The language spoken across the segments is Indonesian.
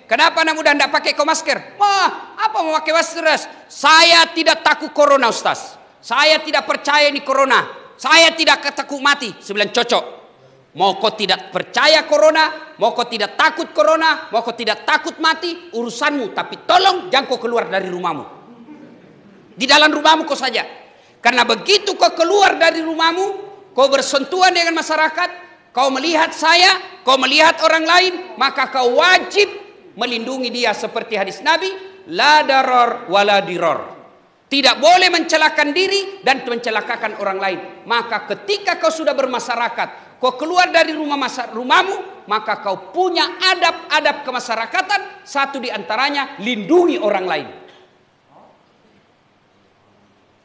Kenapa anak muda tidak pakai masker? Wah, apa mau pakai masker? Saya tidak takut corona, Ustaz. Saya tidak percaya ini corona. Saya tidak takut mati. Sebilang cocok. Mau kau tidak percaya corona, mau kau tidak takut corona, mau kau tidak takut mati, urusanmu. Tapi tolong jangan kau keluar dari rumahmu. Di dalam rumahmu kau saja. Karena begitu kau keluar dari rumahmu, kau bersentuhan dengan masyarakat, kau melihat saya, kau melihat orang lain, maka kau wajib melindungi dia seperti hadis Nabi, la daror wala diror. Tidak boleh mencelakakan diri dan mencelakakan orang lain. Maka ketika kau sudah bermasyarakat, kau keluar dari rumahmu, maka kau punya adab-adab kemasyarakatan. Satu di antaranya, lindungi orang lain.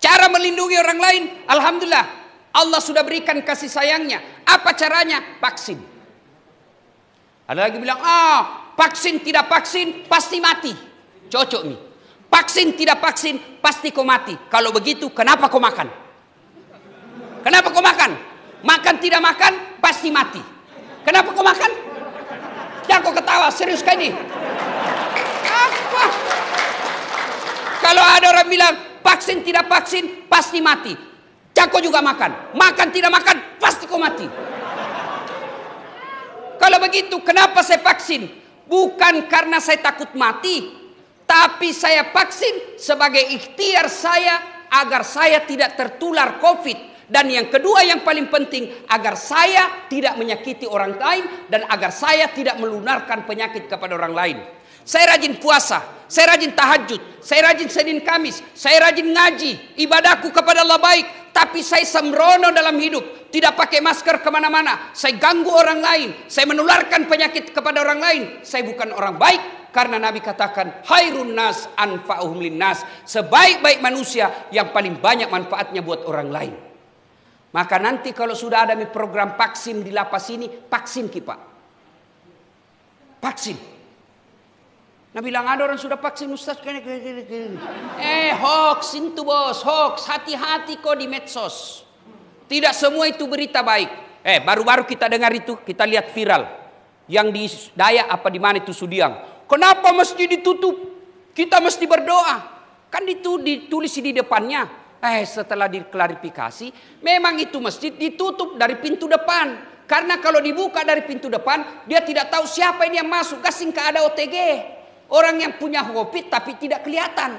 Cara melindungi orang lain, alhamdulillah, Allah sudah berikan kasih sayangnya. Apa caranya? Vaksin. Ada lagi bilang, vaksin tidak vaksin pasti mati. Cocok nih. Vaksin tidak vaksin pasti kau mati. Kalau begitu kenapa kau makan? Kenapa kau makan? Makan tidak makan pasti mati. Kenapa kau makan? Jangan kau ketawa, serius kan ini? Apa? Kalau ada orang bilang vaksin tidak vaksin pasti mati, jangan kau juga makan. Makan tidak makan pasti kau mati. Kalau begitu kenapa saya vaksin? Bukan karena saya takut mati, tapi saya vaksin sebagai ikhtiar saya agar saya tidak tertular COVID. Dan yang kedua yang paling penting, agar saya tidak menyakiti orang lain dan agar saya tidak melunarkan penyakit kepada orang lain. Saya rajin puasa, saya rajin tahajud, saya rajin Senin Kamis, saya rajin ngaji, ibadahku kepada Allah baik. Tapi saya sembrono dalam hidup, tidak pakai masker kemana-mana. Saya ganggu orang lain, saya menularkan penyakit kepada orang lain. Saya bukan orang baik, karena Nabi katakan, Hairun nas anfa'uhum linnas. Sebaik-baik manusia yang paling banyak manfaatnya buat orang lain. Maka nanti kalau sudah ada program vaksin di lapas ini, vaksin kita. Vaksin. Nah bilang ada orang sudah vaksin Ustaz. Hoax itu bos, hoax. Hati-hati kok di medsos. Tidak semua itu berita baik. Baru-baru kita dengar itu, kita lihat viral. Yang di Dayak apa di mana itu Sudiang. Kenapa mesti ditutup? Kita mesti berdoa. Kan itu ditulis di depannya. Setelah diklarifikasi, memang itu masjid ditutup dari pintu depan. Karena kalau dibuka dari pintu depan, dia tidak tahu siapa ini yang masuk. Gasing ke ada OTG. Orang yang punya COVID tapi tidak kelihatan.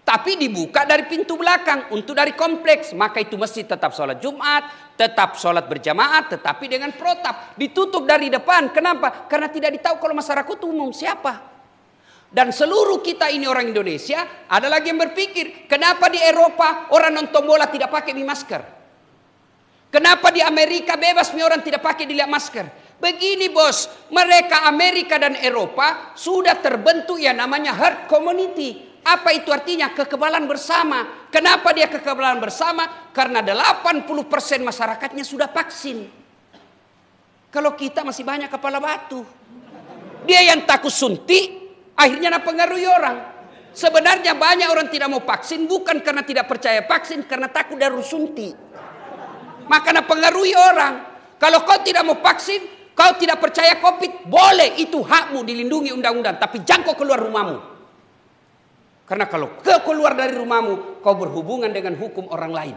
Tapi dibuka dari pintu belakang untuk dari kompleks. Maka itu masjid tetap sholat Jumat, tetap sholat berjamaah, tetapi dengan protap. Ditutup dari depan. Kenapa? Karena tidak ditahu kalau masyarakat umum siapa. Dan seluruh kita ini orang Indonesia, ada lagi yang berpikir, kenapa di Eropa orang nonton bola tidak pakai masker? Kenapa di Amerika bebas orang tidak pakai dilihat masker? Begini bos, mereka Amerika dan Eropa sudah terbentuk yang namanya herd community. Apa itu artinya? Kekebalan bersama. Kenapa dia kekebalan bersama? Karena 80% masyarakatnya sudah vaksin. Kalau kita masih banyak kepala batu. Dia yang takut suntik, akhirnya mempengaruhi orang. Sebenarnya banyak orang tidak mau vaksin bukan karena tidak percaya vaksin, karena takut dari suntik. Maka mempengaruhi orang. Kalau kau tidak mau vaksin, kau tidak percaya COVID, boleh, itu hakmu, dilindungi undang-undang. Tapi jangan kau keluar rumahmu. Karena kalau kau keluar dari rumahmu, kau berhubungan dengan hukum orang lain.